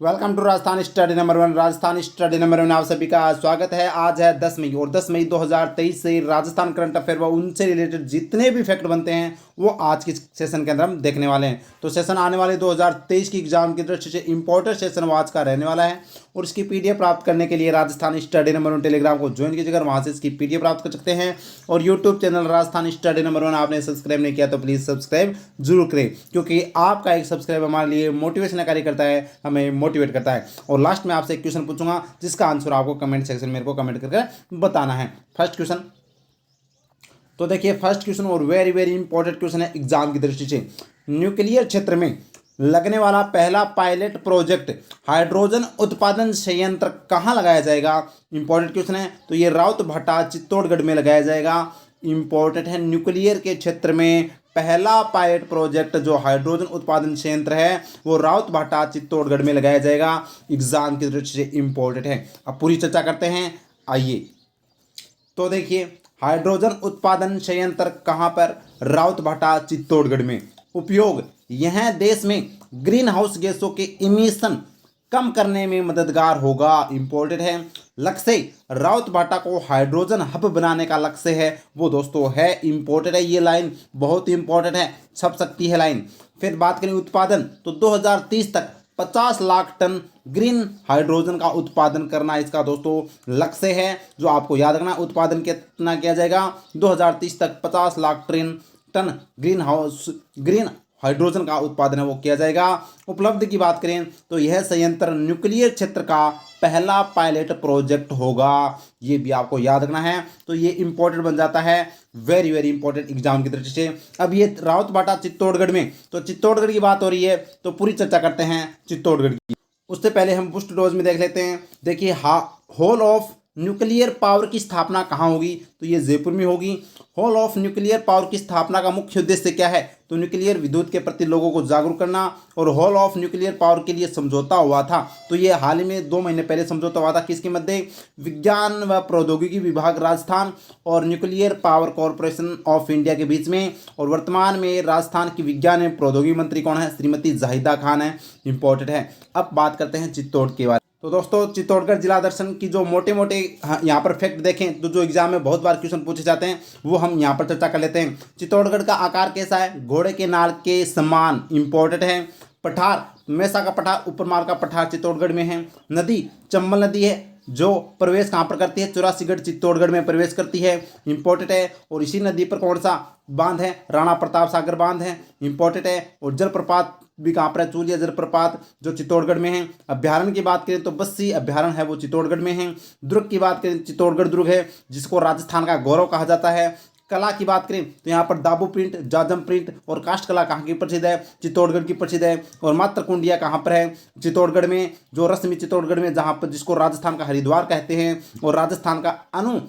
Welcome to Rajasthan study number one. Rajasthan study number one आप सभी का स्वागत है। आज है 10 मई और 10 मई 2023 से राजस्थान करंट अफेयर व उनसे रिलेटेड जितने भी फैक्ट बनते हैं वो आज की सेशन के अंदर हम देखने वाले हैं। तो सेशन आने वाले 2023 की एग्जाम की दृष्टि से इंपॉर्टेंट सेशन वो आज का रहने वाला है और इसकी पीडीएफ प्राप्त करने के लिए Rajasthan study number one Telegram को ज्वाइन कीजिएगा, वहाँ से इसकी पीडीएफ प्राप्त कर सकते हैं। और YouTube channel Rajasthan study number one आपने सब्सक्राइब नहीं किया तो प्लीज़ सब्सक्राइब जरूर करें, क्योंकि आपका एक सब्सक्राइब हमारे लिए मोटिवेशन कार्य करता है, हमें मोटिवेट करता है। और लास्ट में आपसे एक क्वेश्चन पूछूंगा जिसका आंसर आपको कमेंट सेक्शन में मेरे को कमेंट करके बताना है। फर्स्ट क्वेश्चन, तो देखिए फर्स्ट क्वेश्चन और वेरी वेरी इंपॉर्टेंट क्वेश्चन है एग्जाम की दृष्टि से। न्यूक्लियर क्षेत्र में लगने वाला पहला पायलट प्रोजेक्ट हाइड्रोजन उत्पादन संयंत्र कहाँ लगाया जाएगा? इंपॉर्टेंट क्वेश्चन है। तो ये राउतभाटा चित्तौड़गढ़ में लगाया जाएगा। इंपॉर्टेंट है, न्यूक्लियर के क्षेत्र में पहला पायलट प्रोजेक्ट जो हाइड्रोजन उत्पादन संयंत्र है वो राउतभाटा चित्तौड़गढ़ में लगाया जाएगा। एग्जाम की दृष्टि से इंपॉर्टेंट है। अब पूरी चर्चा करते हैं, आइए। तो देखिए हाइड्रोजन उत्पादन संयंत्र कहाँ पर? राउतभाटा चित्तौड़गढ़ में। उपयोग, यह देश में ग्रीन हाउस गैसों के इमिशन कम करने में मददगार होगा। इंपॉर्टेंट है। लक्ष्य, राउतभाटा को हाइड्रोजन हब बनाने का लक्ष्य है वो दोस्तों है। इंपॉर्टेंट है, ये लाइन बहुत इंपॉर्टेंट है, छप सकती है लाइन। फिर बात करें उत्पादन, तो 2030 तक 50 लाख टन ग्रीन हाइड्रोजन का उत्पादन करना इसका दोस्तों लक्ष्य है, जो आपको याद रखना। उत्पादन कितना किया जाएगा? 2030 तक 50 लाख टन ग्रीन हाइड्रोजन का उत्पादन है वो किया जाएगा। उपलब्धि की बात करें तो यह संयंत्र न्यूक्लियर क्षेत्र का पहला पायलट प्रोजेक्ट होगा, ये भी आपको याद रखना है। तो ये इंपॉर्टेंट बन जाता है, वेरी वेरी इंपॉर्टेंट एग्जाम की दृष्टि से। अब ये राउतभाटा चित्तौड़गढ़ में, तो चित्तौड़गढ़ की बात हो रही है तो पूरी चर्चा करते हैं चित्तौड़गढ़ की। उससे पहले हम बूस्ट डोज में देख लेते हैं। देखिए होल ऑफ न्यूक्लियर पावर की स्थापना कहाँ होगी? तो ये जयपुर में होगी। होल ऑफ न्यूक्लियर पावर की स्थापना का मुख्य उद्देश्य क्या है? तो न्यूक्लियर विद्युत के प्रति लोगों को जागरूक करना। और होल ऑफ न्यूक्लियर पावर के लिए समझौता हुआ था, तो ये हाल ही में 2 महीने पहले समझौता हुआ था। किसके मध्य? विज्ञान व प्रौद्योगिकी विभाग राजस्थान और nuclear power corporation of India के बीच में। और वर्तमान में राजस्थान की विज्ञान एवं प्रौद्योगिकी मंत्री कौन है? श्रीमती जाहिदा खान है। इंपॉर्टेंट है। अब बात करते हैं चित्तौड़ के बारे में। तो दोस्तों चित्तौड़गढ़ जिला दर्शन की जो मोटे मोटे यहाँ पर फैक्ट देखें तो जो एग्जाम में बहुत बार क्वेश्चन पूछे जाते हैं वो हम यहाँ पर चर्चा कर लेते हैं। चित्तौड़गढ़ का आकार कैसा है? घोड़े के नाल के समान। इंपॉर्टेंट है। पठार, मैसा का पठार, उपरमाल का पठार चित्तौड़गढ़ में है। नदी चंबल नदी है, जो प्रवेश कहाँ पर करती है? 84गढ़ चित्तौड़गढ़ में प्रवेश करती है। इंपॉर्टेंट है। और इसी नदी पर कौन सा बांध है? राणा प्रताप सागर बांध है। इंपॉर्टेंट है। और जलप्रपात भी कहाँ पर है? चूलिया जलप्रपात जो चित्तौड़गढ़ में है। अभ्यारण्य की बात करें तो बस्सी अभ्यारण्य है वो चित्तौड़गढ़ में है। दुर्ग की बात करें चित्तौड़गढ़ दुर्ग है जिसको राजस्थान का गौरव कहा जाता है। कला की बात करें तो यहाँ पर दाबू प्रिंट, जाजम प्रिंट और काष्ठ कला कहाँ की प्रसिद्ध है? चित्तौड़गढ़ की प्रसिद्ध है। और मात्र कुंडिया कहाँ पर है? चित्तौड़गढ़ में। जो रश्मि चित्तौड़गढ़ में, जहाँ पर जिसको राजस्थान का हरिद्वार कहते हैं। और राजस्थान का अणु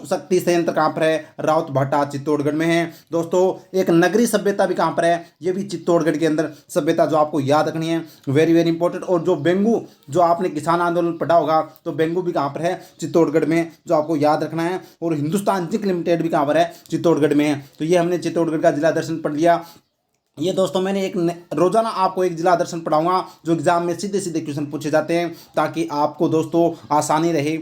शक्ति संयंत्र कहाँ पर है? राउतभाटा चित्तौड़गढ़ में है। दोस्तों एक नगरी सभ्यता भी कहाँ पर है? ये भी चित्तौड़गढ़ के अंदर सभ्यता, जो आपको याद रखनी है, वेरी वेरी इंपॉर्टेंट। और जो बेंगू, जो आपने किसान आंदोलन पढ़ा होगा, तो बेंगू भी कहाँ पर है? चित्तौड़गढ़ में, जो आपको याद रखना है। और हिंदुस्तान जिंक लिमिटेड भी कहाँ पर है? चित्तौड़गढ़ में है। तो ये हमने चित्तौड़गढ़ का जिला दर्शन पढ़ लिया। ये दोस्तों मैंने एक रोजाना आपको एक जिला दर्शन पढ़ाऊंगा जो एग्जाम में सीधे सीधे क्वेश्चन पूछे जाते हैं, ताकि आपको दोस्तों आसानी रहे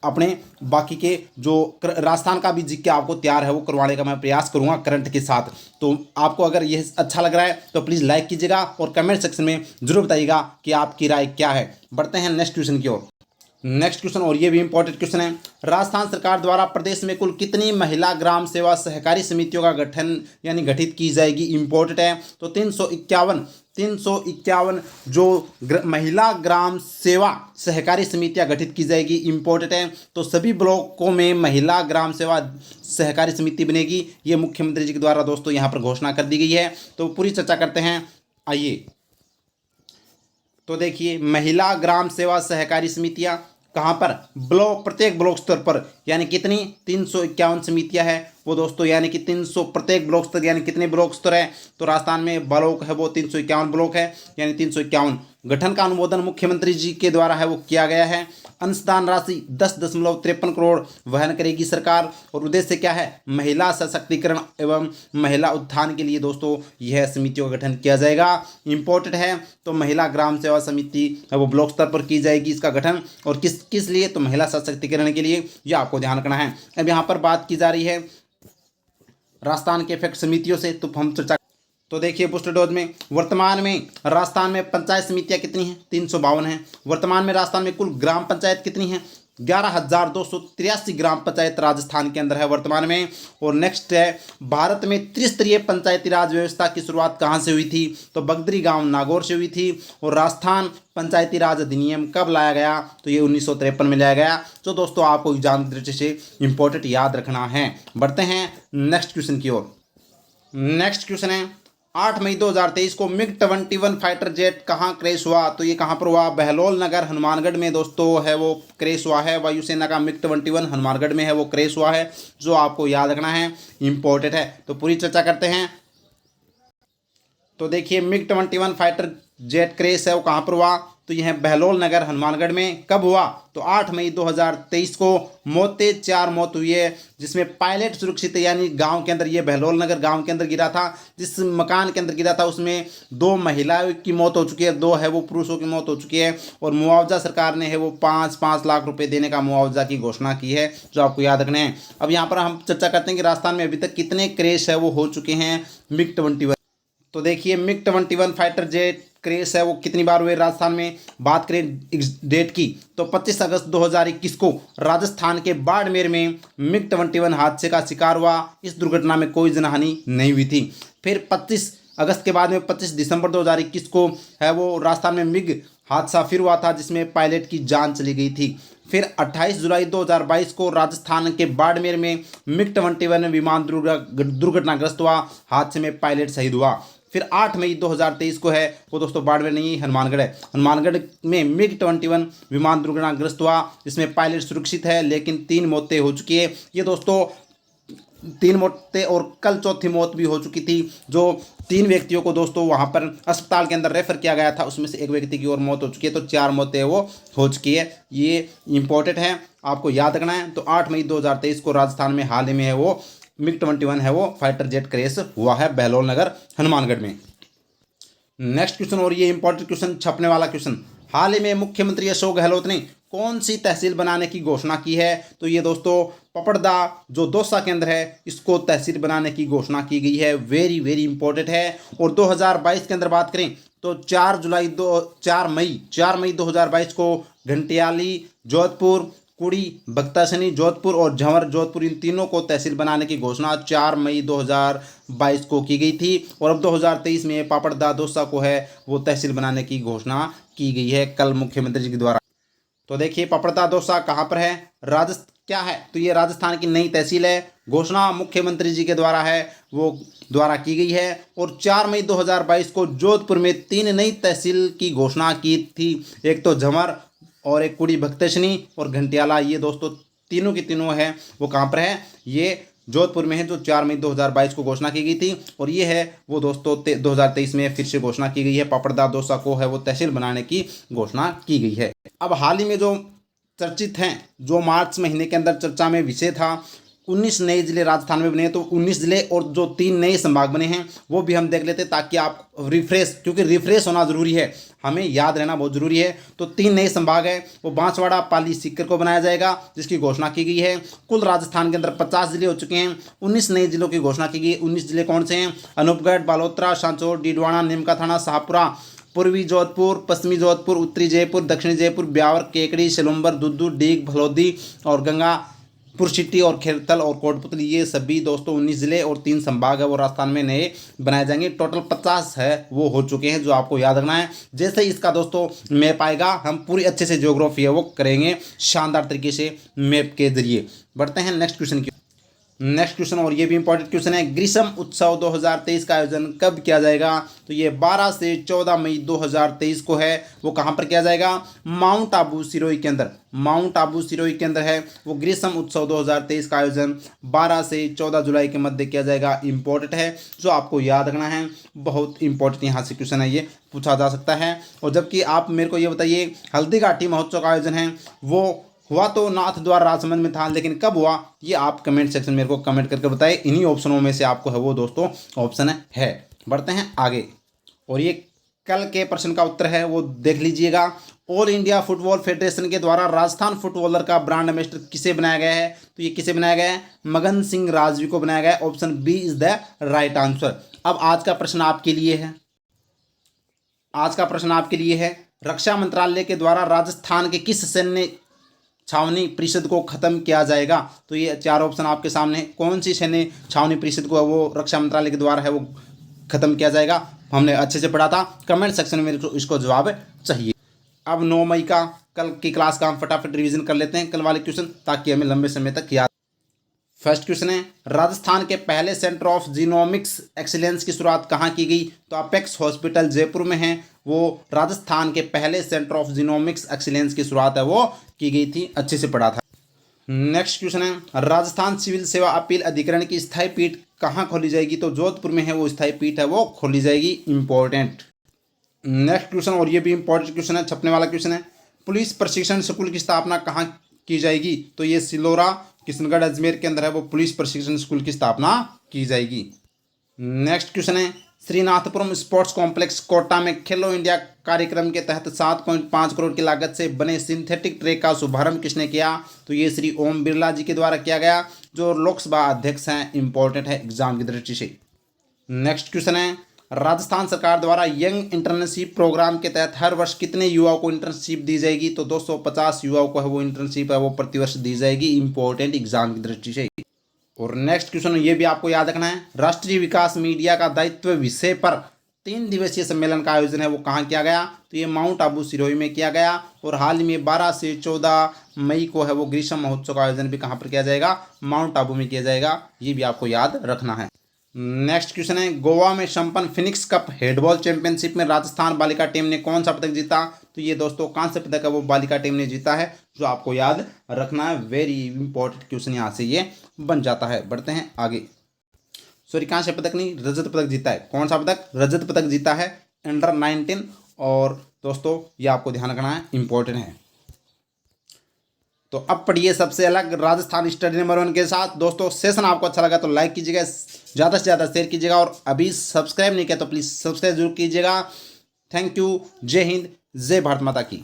अपने बाकी के जो राजस्थान का भी जीके आपको तैयार है वो करवाने का मैं प्रयास करूंगा करंट के साथ। तो आपको अगर ये अच्छा लग रहा है तो प्लीज़ लाइक कीजिएगा और कमेंट सेक्शन में जरूर बताइएगा कि आपकी राय क्या है। बढ़ते हैं नेक्स्ट क्वेश्चन की ओर। नेक्स्ट क्वेश्चन, और ये भी इंपॉर्टेंट क्वेश्चन है। राजस्थान सरकार द्वारा प्रदेश में कुल कितनी महिला ग्राम सेवा सहकारी समितियों का गठन यानी गठित की जाएगी? इंपॉर्टेंट है। तो 351 जो महिला ग्राम सेवा सहकारी समितियां गठित की जाएगी। इंपॉर्टेंट है। तो सभी ब्लॉकों में महिला ग्राम सेवा सहकारी समिति बनेगी, ये मुख्यमंत्री जी के द्वारा दोस्तों यहाँ पर घोषणा कर दी गई है। तो पूरी चर्चा करते हैं, आइए। तो देखिए महिला ग्राम सेवा सहकारी समितियां कहाँ पर? प्रत्येक ब्लॉक स्तर पर, यानी कितनी? 351 समितियां हैं वो दोस्तों यानी कि 300 प्रत्येक ब्लॉक स्तर, यानी कितने ब्लॉक स्तर है, तो राजस्थान में ब्लॉक है वो 351 ब्लॉक है, यानी 351। गठन का अनुमोदन मुख्यमंत्री जी के द्वारा है वो किया गया है। अंशदान राशि 10.53 करोड़ वहन करेगी सरकार, और उद्देश्य क्या है, महिला सशक्तिकरण एवं महिला उत्थान के लिए दोस्तों यह समितियों का गठन किया जाएगा। इम्पोर्टेंट है, तो महिला ग्राम सेवा समिति है वो ब्लॉक स्तर पर की जाएगी इसका गठन, और किस किस लिए, तो महिला सशक्तिकरण के लिए, यह आपको ध्यान रखना है। अब यहाँ पर बात की जा रही है राजस्थान के फैक्ट समितियों से, तो हम चर्चा, तो देखिए बूस्टर डोज में वर्तमान में राजस्थान में पंचायत समितियां कितनी हैं, 352 हैं। वर्तमान में राजस्थान में कुल ग्राम पंचायत कितनी हैं, 11,283 ग्राम पंचायत राजस्थान के अंदर है वर्तमान में। और नेक्स्ट है, भारत में त्रिस्तरीय पंचायती राज व्यवस्था की शुरुआत कहाँ से हुई थी, तो बगदरी गांव नागौर से हुई थी। और राजस्थान पंचायती राज अधिनियम कब लाया गया, तो ये 1953 में लाया गया। तो दोस्तों आपको एग्जाम की दृष्टि से इंपॉर्टेंट याद रखना है। बढ़ते हैं नेक्स्ट क्वेश्चन की ओर। नेक्स्ट क्वेश्चन है, 8 मई 2023 को मिग 21 फाइटर जेट कहाँ क्रैश हुआ, तो ये कहाँ पर हुआ, बहलोल नगर हनुमानगढ़ में दोस्तों है वो क्रैश हुआ है। वायुसेना का मिग 21 हनुमानगढ़ में है वो क्रैश हुआ है, जो आपको याद रखना है, इंपॉर्टेंट है। तो पूरी चर्चा करते हैं। तो देखिए मिग 21 फाइटर जेट क्रैश है वो कहाँ पर हुआ, तो यह बहलोल नगर हनुमानगढ़ में कब हुआ, तो 8 मई 2023 को। मौतें 4 मौत हुई है, जिसमें पायलट सुरक्षित है, यानी गांव के अंदर, ये बहलोल नगर गांव के अंदर गिरा था। जिस मकान के अंदर गिरा था उसमें 2 महिलाओं की मौत हो चुकी है, 2 है वो पुरुषों की मौत हो चुकी है। और मुआवजा सरकार ने है वो 5-5 लाख रुपए देने का मुआवजा की घोषणा की है, जो आपको याद रखने हैं। अब यहाँ पर हम चर्चा करते हैं कि राजस्थान में अभी तक कितने क्रैश है वो हो चुके हैं मिग 21। तो देखिए मिग 21 फाइटर जेट क्रैश है वो कितनी बार हुए राजस्थान में। बात करें डेट की, तो 25 अगस्त 2021 को राजस्थान के बाड़मेर में मिग 21 हादसे का शिकार हुआ। इस दुर्घटना में कोई जनहानि नहीं हुई थी। फिर 25 अगस्त के बाद में 25 दिसंबर 2021 को है वो राजस्थान में मिग हादसा फिर हुआ था, जिसमें पायलट की जान चली गई थी। फिर 28 जुलाई 2022 को राजस्थान के बाड़मेर में मिग 21 विमान दुर्घटनाग्रस्त हुआ, हादसे में पायलट शहीद हुआ। फिर 8 मई 2023 को है वो दोस्तों बाड़मेर नहीं हनुमानगढ़ है, हनुमानगढ़ में मिग 21 विमान दुर्घटनाग्रस्त हुआ, जिसमें पायलट सुरक्षित है, लेकिन 3 मौतें हो चुकी है। ये दोस्तों 3 मौतें, और कल चौथी मौत भी हो चुकी थी, जो 3 व्यक्तियों को दोस्तों वहां पर अस्पताल के अंदर रेफर किया गया था, उसमें से एक व्यक्ति की और मौत हो चुकी है, तो 4 मौतें वो हो चुकी है। ये इंपॉर्टेंट है, आपको याद रखना है। तो 8 मई 2023 को राजस्थान में हाल ही में है वो मिग 21 है वो फाइटर जेट क्रैश हुआ है बहलोल नगर हनुमानगढ़ में। नेक्स्ट क्वेश्चन, और ये इंपॉर्टेंट क्वेश्चन, छपने वाला क्वेश्चन, हाल ही में मुख्यमंत्री अशोक गहलोत ने कौन सी तहसील बनाने की घोषणा की है, तो ये दोस्तों पपड़दा जो दौसा के अंदर है, इसको तहसील बनाने की घोषणा की गई है। वेरी वेरी इंपॉर्टेंट है। और 2022 के अंदर बात करें तो 4 मई 2022 को घंटियाली जोधपुर, कुड़ी बख्ताशनी जोधपुर और झंवर जोधपुर, इन तीनों को तहसील बनाने की घोषणा 4 मई 2022 को की गई थी। और अब 2023 में पापड़दा दौसा को है वो तहसील बनाने की घोषणा की गई है कल मुख्यमंत्री जी के द्वारा। तो देखिए पापड़दा दौसा कहाँ पर है, राजस्थान क्या है, तो ये राजस्थान की नई तहसील है। घोषणा मुख्यमंत्री जी के द्वारा है वो द्वारा की गई है। और 4 मई 2022 को जोधपुर में 3 नई तहसील की घोषणा की थी, एक तो झंवर और एक कुड़ी बख्तशनी और घंटियाला। ये दोस्तों तीनों की तीनों है वो कहाँ पर है, ये जोधपुर में है, जो 4 मई 2022 को घोषणा की गई थी। और ये है वो दोस्तों 2023 में फिर से घोषणा की गई है, पापड़दा दौसा को है वो तहसील बनाने की घोषणा की गई है। अब हाल ही में जो चर्चित हैं, जो मार्च महीने के अंदर चर्चा में विषय था, 19 नए जिले राजस्थान में बने हैं, तो 19 जिले और जो 3 नए संभाग बने हैं वो भी हम देख लेते हैं, ताकि आप रिफ्रेश, क्योंकि रिफ्रेश होना जरूरी है, हमें याद रहना बहुत जरूरी है। तो 3 नए संभाग है वो बांसवाड़ा, पाली, सीकर को बनाया जाएगा, जिसकी घोषणा की गई है। कुल राजस्थान के अंदर 50 जिले हो चुके हैं, 19 नए जिलों की घोषणा की गई। 19 जिले कौन से हैं, अनूपगढ़, बालोतरा, सांचौर, डीडवाना, नीमका थाना, शाहपुरा, पूर्वी जोधपुर, पश्चिमी जोधपुर, उत्तरी जयपुर, दक्षिणी जयपुर, ब्यावर, केकड़ी, सिलुम्बर, दुद्दू, डीग, भलौदी और गंगापुर सिटी और खेरतल और कोटपुतली, ये सभी दोस्तों 19 जिले और 3 संभाग है वो राजस्थान में नए बनाए जाएंगे। टोटल 50 है वो हो चुके हैं, जो आपको याद रखना है। जैसे ही इसका दोस्तों मैप आएगा, हम पूरी अच्छे से ज्योग्राफी है वो करेंगे शानदार तरीके से मैप के जरिए। बढ़ते हैं नेक्स्ट क्वेश्चन की। नेक्स्ट क्वेश्चन, और ये भी इंपॉर्टेंट क्वेश्चन है, ग्रीष्म उत्सव 2023 का आयोजन कब किया जाएगा? तो ये 12 से 14 मई 2023 को है। वो कहाँ पर किया जाएगा? माउंट आबू सिरोही के अंदर। माउंट आबू सिरोही के अंदर है वो ग्रीष्म उत्सव 2023 का आयोजन 12 से 14 जुलाई के मध्य किया जाएगा। इंपॉर्टेंट है, जो आपको याद रखना है, बहुत इंपॉर्टेंट यहाँ से क्वेश्चन है, ये पूछा जा सकता है। और जबकि आप मेरे को ये बताइए, हल्दीघाटी महोत्सव का आयोजन है वो हुआ तो नाथ द्वारा राजसमंद में था, लेकिन कब हुआ ये आप कमेंट सेक्शन में मेरे को कमेंट करके बताइए। इन्हीं ऑप्शनों में से आपको है वो दोस्तों ऑप्शन है। बढ़ते हैं आगे, और ये कल के प्रश्न का उत्तर है वो देख लीजिएगा। ऑल इंडिया फुटबॉल फेडरेशन के द्वारा राजस्थान फुटबॉलर का ब्रांड एम्बेसडर किसे बनाया गया है? तो ये किसे बनाया गया है? मगन सिंह राजवी को बनाया गया है। Option B is the right answer. अब आज का प्रश्न आपके लिए है, आज का प्रश्न आपके लिए है, रक्षा मंत्रालय के द्वारा राजस्थान के किस सैन्य छावनी परिषद को खत्म किया जाएगा? तो ये चार ऑप्शन आपके सामने है। कौन सी सैन्य छावनी परिषद को वो रक्षा मंत्रालय के द्वारा है वो खत्म किया जाएगा? हमने अच्छे से पढ़ा था, कमेंट सेक्शन में मेरे को इसको जवाब चाहिए। अब 9 मई का कल की क्लास का हम फटाफट रिवीजन कर लेते हैं, कल वाले क्वेश्चन, ताकि हमें लंबे समय तक याद। फर्स्ट क्वेश्चन है, राजस्थान के पहले सेंटर ऑफ जीनोमिक्स एक्सीलेंस की शुरुआत कहाँ की गई? तो अपेक्स हॉस्पिटल जयपुर में है वो राजस्थान के पहले सेंटर ऑफ जीनोमिक्स एक्सीलेंस की शुरुआत है वो की गई थी। अच्छे से पढ़ा था। नेक्स्ट क्वेश्चन है, राजस्थान सिविल सेवा अपील अधिकरण की स्थायी पीठ कहाँ खोली जाएगी? तो जोधपुर में है वो स्थायी पीठ है वो खोली जाएगी। इंपॉर्टेंट। नेक्स्ट क्वेश्चन, और ये भी इंपॉर्टेंट क्वेश्चन है, छपने वाला क्वेश्चन है, पुलिस प्रशिक्षण स्कूल की स्थापना कहाँ की जाएगी? तो ये सिलोरा किशनगढ़ अजमेर के अंदर है वो पुलिस प्रशिक्षण स्कूल की स्थापना की जाएगी। नेक्स्ट क्वेश्चन है, श्रीनाथपुरम स्पोर्ट्स कॉम्प्लेक्स कोटा में खेलो इंडिया कार्यक्रम के तहत 7.5 करोड़ की लागत से बने सिंथेटिक ट्रैक का शुभारंभ किसने किया? तो ये श्री ओम बिरला जी के द्वारा किया गया, जो लोकसभा अध्यक्ष हैं। इंपॉर्टेंट है एग्जाम की दृष्टि से। नेक्स्ट क्वेश्चन है, राजस्थान सरकार द्वारा यंग इंटर्नशिप प्रोग्राम के तहत हर वर्ष कितने युवाओं को इंटर्नशिप दी जाएगी? तो 250 युवाओं को है वो इंटर्नशिप है वो प्रतिवर्ष दी जाएगी। इंपॉर्टेंट एग्जाम की दृष्टि से। और नेक्स्ट क्वेश्चन ये भी आपको याद रखना है, राष्ट्रीय विकास मीडिया का दायित्व विषय पर 3 दिवसीय सम्मेलन का आयोजन है वो कहाँ किया गया? तो ये माउंट आबू सिरोही में किया गया। और हाल ही में 12 से 14 मई को है वो ग्रीष्म महोत्सव का आयोजन भी कहाँ पर किया जाएगा? माउंट आबू में किया जाएगा। ये भी आपको याद रखना है। नेक्स्ट क्वेश्चन है, गोवा में संपन्न फिनिक्स कप हेडबॉल चैंपियनशिप में राजस्थान बालिका टीम ने कौन सा पदक जीता? तो ये दोस्तों कांस्य पदक है वो बालिका टीम ने जीता है, जो आपको याद रखना है। वेरी इंपॉर्टेंट क्वेश्चन यहाँ से ये बन जाता है। बढ़ते हैं आगे। सॉरी, कांस्य पदक नहीं, रजत पदक जीता है। कौन सा पदक? रजत पदक जीता है अंडर 19। और दोस्तों ये आपको ध्यान रखना है, इंपॉर्टेंट है। तो अब पढ़िए सबसे अलग राजस्थान स्टडी नंबर 1 के साथ। दोस्तों सेशन आपको अच्छा लगा तो लाइक कीजिएगा, ज़्यादा से ज़्यादा शेयर कीजिएगा, और अभी सब्सक्राइब नहीं किया तो प्लीज़ सब्सक्राइब जरूर कीजिएगा। Thank you. जय हिंद, जय भारत माता की।